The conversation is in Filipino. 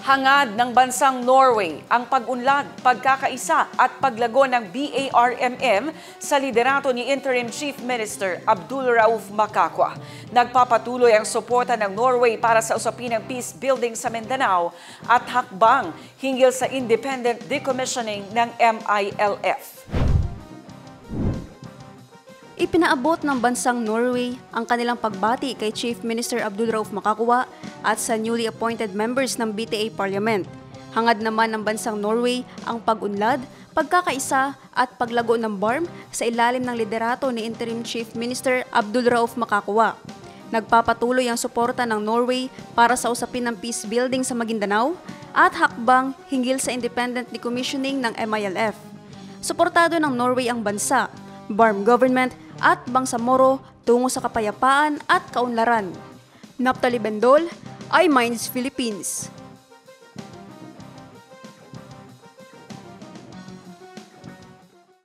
Hangad ng bansang Norway ang pag-unlad, pagkakaisa at paglago ng BARMM sa liderato ni Interim Chief Minister Abdulrauf Makakwa. Nagpapatuloy ang suporta ng Norway para sa usapin ng peace building sa Mindanao at hakbang hinggil sa independent decommissioning ng MILF. Ipinaabot ng bansang Norway ang kanilang pagbati kay Chief Minister Abdulrauf Makakwa at sa newly appointed members ng BTA Parliament. Hangad naman ng bansang Norway ang pag-unlad, pagkakaisa at paglago ng BARM sa ilalim ng liderato ni Interim Chief Minister Abdulrauf Makakwa. Nagpapatuloy ang suporta ng Norway para sa usapin ng peace building sa Maguindanao at hakbang hinggil sa independent decommissioning ng MILF. Suportado ng Norway ang bansa, BARM government at Bangsamoro tungo sa kapayapaan at kaunlaran. Naptali Bendol, iMinds Philippines.